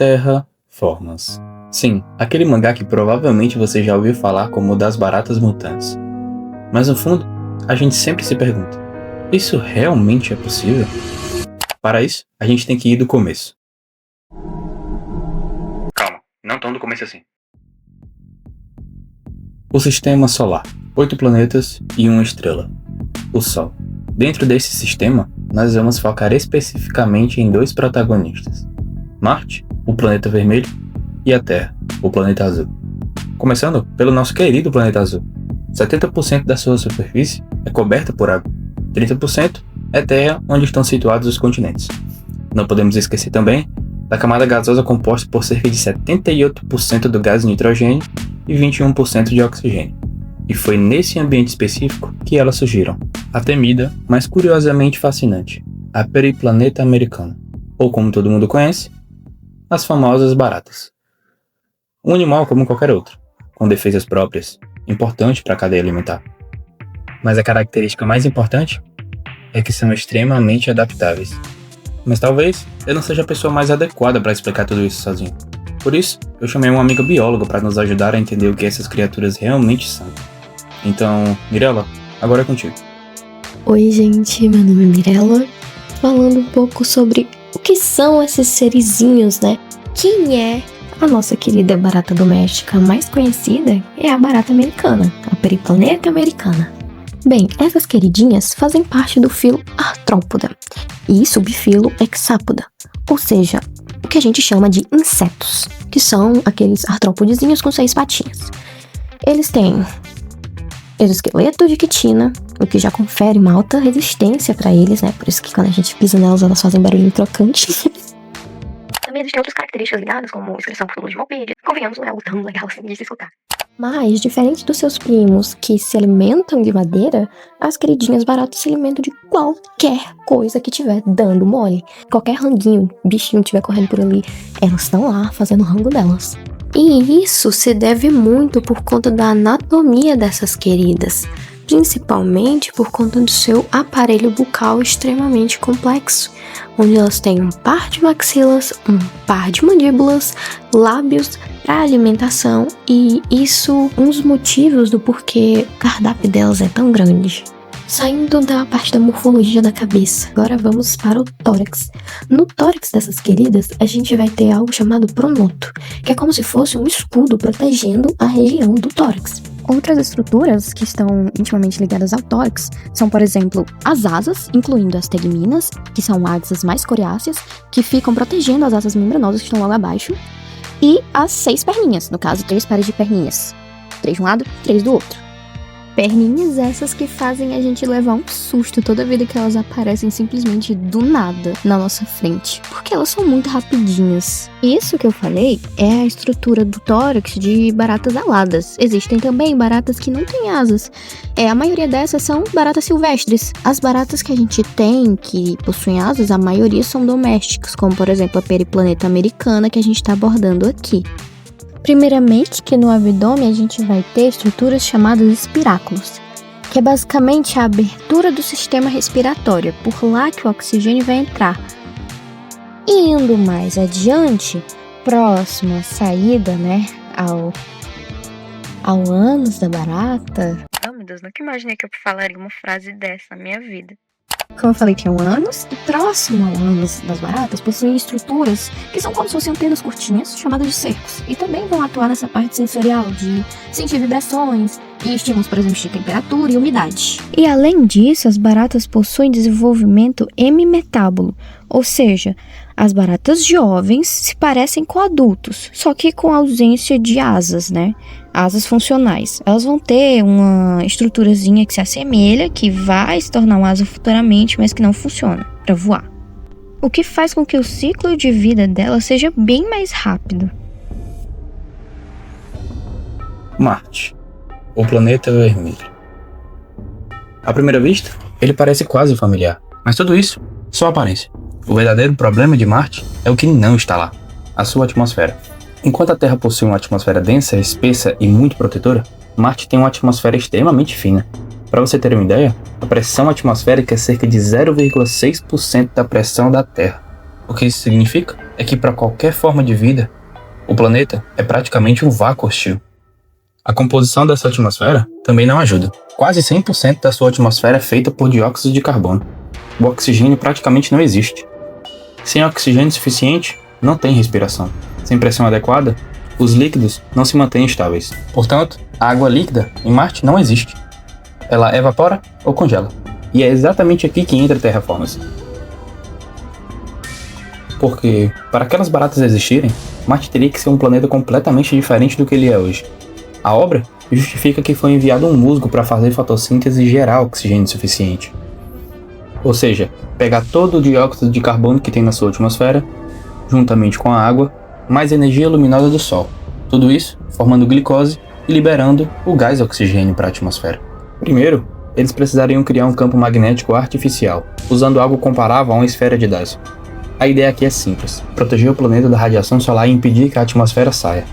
Terraformers. Sim, aquele mangá que provavelmente você já ouviu falar como o das baratas mutantes. Mas no fundo, a gente sempre se pergunta, isso realmente é possível? Para isso, a gente tem que ir do começo. Calma, não tão do começo assim. O Sistema Solar, 8 planetas e uma estrela, o Sol. Dentro desse sistema, nós vamos focar especificamente em 2 protagonistas. Marte, o planeta vermelho, e a Terra, o planeta azul. Começando pelo nosso querido planeta azul. 70% da sua superfície é coberta por água. 30% é terra onde estão situados os continentes. Não podemos esquecer também da camada gasosa composta por cerca de 78% do gás nitrogênio e 21% de oxigênio. E foi nesse ambiente específico que elas surgiram. A temida, mas curiosamente fascinante, a periplaneta americana, ou como todo mundo conhece, as famosas baratas. Um animal como qualquer outro, com defesas próprias, importante para a cadeia alimentar. Mas a característica mais importante é que são extremamente adaptáveis. Mas talvez eu não seja a pessoa mais adequada para explicar tudo isso sozinho. Por isso, eu chamei uma amiga bióloga para nos ajudar a entender o que essas criaturas realmente são. Então, Mirella, agora é contigo. Oi gente, meu nome é Mirella, falando um pouco sobre o que são esses serizinhos, né? Quem é a nossa querida barata doméstica mais conhecida? É a barata americana, a periplaneta americana. Bem, essas queridinhas fazem parte do filo Arthropoda e subfilo Hexapoda, ou seja, o que a gente chama de insetos, que são aqueles artrópodezinhos com 6 patinhas. Eles têm exoesqueleto de quitina, o que já confere uma alta resistência para eles, né? Por isso que quando a gente pisa nelas, elas fazem barulho crocante. Também existem outras características ligadas, como expressão por de mopede. Convenhamos, não é algo tão legal assim de se escutar. Mas, diferente dos seus primos que se alimentam de madeira, as queridinhas baratas se alimentam de qualquer coisa que tiver dando mole. Qualquer ranguinho, bichinho que tiver correndo por ali, elas estão lá fazendo o rango delas. E isso se deve muito por conta da anatomia dessas queridas, principalmente por conta do seu aparelho bucal extremamente complexo, onde elas têm um par de maxilas, um par de mandíbulas, lábios para alimentação, e isso um dos motivos do porquê o cardápio delas é tão grande. Saindo da parte da morfologia da cabeça, agora vamos para o tórax. No tórax dessas queridas, a gente vai ter algo chamado pronoto, que é como se fosse um escudo protegendo a região do tórax. Outras estruturas que estão intimamente ligadas ao tórax são, por exemplo, as asas, incluindo as tegminas, que são asas mais coriáceas, que ficam protegendo as asas membranosas que estão logo abaixo, e as 6 perninhas, no caso, 3 pares de perninhas. 3 de um lado, 3 do outro. Perninhas essas que fazem a gente levar um susto toda vida que elas aparecem simplesmente do nada na nossa frente, porque elas são muito rapidinhas. Isso que eu falei é a estrutura do tórax de baratas aladas. Existem também baratas que não têm asas. A maioria dessas são baratas silvestres. As baratas que a gente tem que possuem asas, a maioria são domésticas, como por exemplo a periplaneta americana que a gente está abordando aqui. Primeiramente, que no abdômen a gente vai ter estruturas chamadas espiráculos, que é basicamente a abertura do sistema respiratório, por lá que o oxigênio vai entrar. E indo mais adiante, próximo à saída, né, ao ânus da barata. Oh meu Deus, nunca imaginei que eu falaria uma frase dessa na minha vida. Como eu falei, tinha um ânus, e próximo ao ânus das baratas possuem estruturas que são como se fossem antenas curtinhas, chamadas de cercos, e também vão atuar nessa parte sensorial de sentir vibrações e estímulos, por exemplo, de temperatura e umidade. E além disso, as baratas possuem desenvolvimento hemimetábulo, ou seja, as baratas jovens se parecem com adultos, só que com ausência de asas, né? Asas funcionais. Elas vão ter uma estruturazinha que se assemelha, que vai se tornar uma asa futuramente, mas que não funciona para voar. O que faz com que o ciclo de vida dela seja bem mais rápido. Marte, o planeta vermelho. À primeira vista, ele parece quase familiar, mas tudo isso, só aparência. O verdadeiro problema de Marte é o que não está lá, a sua atmosfera. Enquanto a Terra possui uma atmosfera densa, espessa e muito protetora, Marte tem uma atmosfera extremamente fina. Para você ter uma ideia, a pressão atmosférica é cerca de 0,6% da pressão da Terra. O que isso significa é que para qualquer forma de vida, o planeta é praticamente um vácuo hostil. A composição dessa atmosfera também não ajuda. Quase 100% da sua atmosfera é feita por dióxido de carbono. O oxigênio praticamente não existe. Sem oxigênio suficiente, não tem respiração. Sem pressão adequada, os líquidos não se mantêm estáveis. Portanto, a água líquida em Marte não existe. Ela evapora ou congela. E é exatamente aqui que entra a terraformação. Porque, para aquelas baratas existirem, Marte teria que ser um planeta completamente diferente do que ele é hoje. A obra justifica que foi enviado um musgo para fazer fotossíntese e gerar oxigênio suficiente. Ou seja, pegar todo o dióxido de carbono que tem na sua atmosfera, juntamente com a água, mais energia luminosa do Sol. Tudo isso formando glicose e liberando o gás oxigênio para a atmosfera. Primeiro, eles precisariam criar um campo magnético artificial, usando algo comparável a uma esfera de Dyson. A ideia aqui é simples: proteger o planeta da radiação solar e impedir que a atmosfera saia.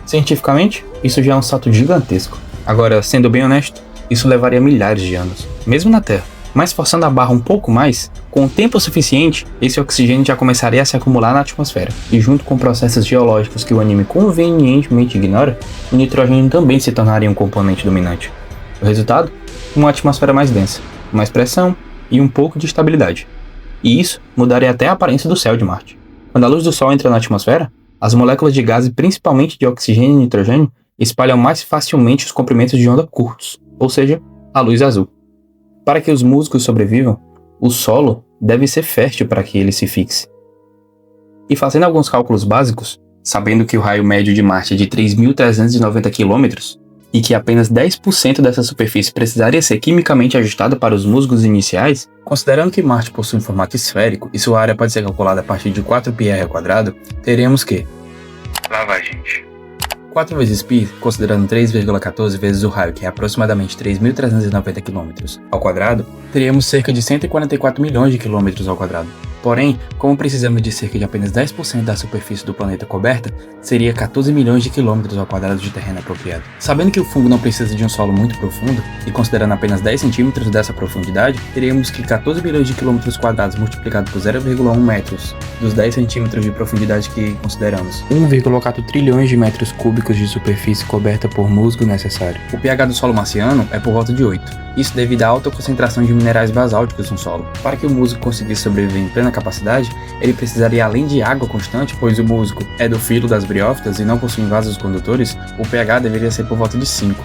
Cientificamente, isso já é um salto gigantesco. Agora, sendo bem honesto, isso levaria milhares de anos, mesmo na Terra. Mas forçando a barra um pouco mais, com o tempo suficiente, esse oxigênio já começaria a se acumular na atmosfera. E junto com processos geológicos que o anime convenientemente ignora, o nitrogênio também se tornaria um componente dominante. O resultado? Uma atmosfera mais densa, mais pressão e um pouco de estabilidade. E isso mudaria até a aparência do céu de Marte. Quando a luz do Sol entra na atmosfera, as moléculas de gases, principalmente de oxigênio e nitrogênio, espalham mais facilmente os comprimentos de onda curtos, ou seja, a luz azul. Para que os músculos sobrevivam, o solo deve ser fértil para que ele se fixe. E fazendo alguns cálculos básicos, sabendo que o raio médio de Marte é de 3.390 km e que apenas 10% dessa superfície precisaria ser quimicamente ajustada para os musgos iniciais, considerando que Marte possui um formato esférico e sua área pode ser calculada a partir de 4πr², teremos que... Lá vai, gente. 4 vezes π, considerando 3,14 vezes o raio, que é aproximadamente 3.390 km², teríamos cerca de 144 milhões de km². Porém, como precisamos de cerca de apenas 10% da superfície do planeta coberta, seria 14 milhões de km² de terreno apropriado. Sabendo que o fungo não precisa de um solo muito profundo, e considerando apenas 10 centímetros dessa profundidade, teríamos que 14 milhões de km² multiplicado por 0,1 metros dos 10 centímetros de profundidade que consideramos, 1,4 trilhões de metros cúbicos de superfície coberta por musgo necessário. O pH do solo marciano é por volta de 8. Isso devido à alta concentração de minerais basálticos no solo. Para que o musgo conseguisse sobreviver em plena capacidade, ele precisaria além de água constante, pois o musgo é do filo das briófitas e não possui vasos condutores, o pH deveria ser por volta de 5.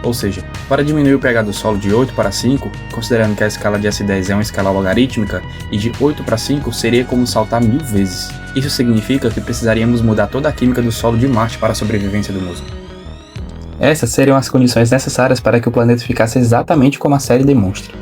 Ou seja, para diminuir o pH do solo de 8 para 5, considerando que a escala de acidez é uma escala logarítmica, e de 8 para 5 seria como saltar 1000 vezes. Isso significa que precisaríamos mudar toda a química do solo de Marte para a sobrevivência do musgo. Essas seriam as condições necessárias para que o planeta ficasse exatamente como a série demonstra.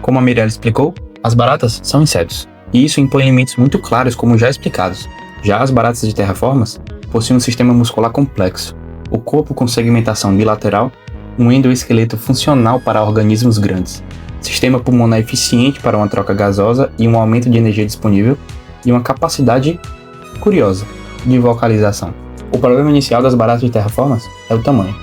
Como a Mirella explicou, as baratas são insetos, e isso impõe limites muito claros como já explicados. Já as baratas de terraformas possuem um sistema muscular complexo, o corpo com segmentação bilateral, um endoesqueleto funcional para organismos grandes, sistema pulmonar eficiente para uma troca gasosa e um aumento de energia disponível, e uma capacidade curiosa de vocalização. O problema inicial das baratas de terraformas é o tamanho.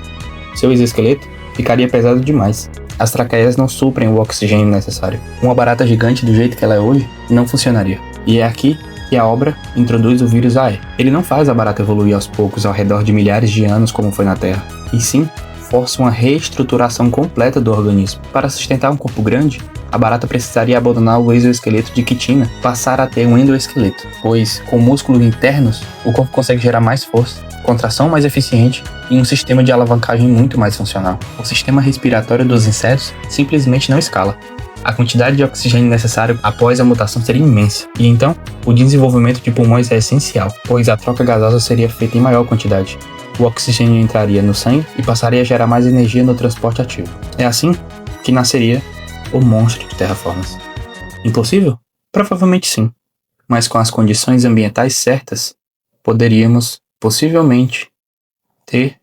Seu exoesqueleto ficaria pesado demais. As traqueias não suprem o oxigênio necessário. Uma barata gigante do jeito que ela é hoje não funcionaria. E é aqui que a obra introduz o vírus AE. Ele não faz a barata evoluir aos poucos ao redor de milhares de anos como foi na Terra, e sim força uma reestruturação completa do organismo. Para sustentar um corpo grande, a barata precisaria abandonar o exoesqueleto de quitina, passar a ter um endoesqueleto, pois com músculos internos o corpo consegue gerar mais força, contração mais eficiente e um sistema de alavancagem muito mais funcional. O sistema respiratório dos insetos simplesmente não escala. A quantidade de oxigênio necessário após a mutação seria imensa, e então o desenvolvimento de pulmões é essencial, pois a troca gasosa seria feita em maior quantidade. O oxigênio entraria no sangue e passaria a gerar mais energia no transporte ativo. É assim que nasceria o monstro de terraformas. Impossível? Provavelmente sim, mas com as condições ambientais certas, poderíamos, possivelmente, ter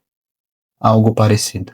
algo parecido.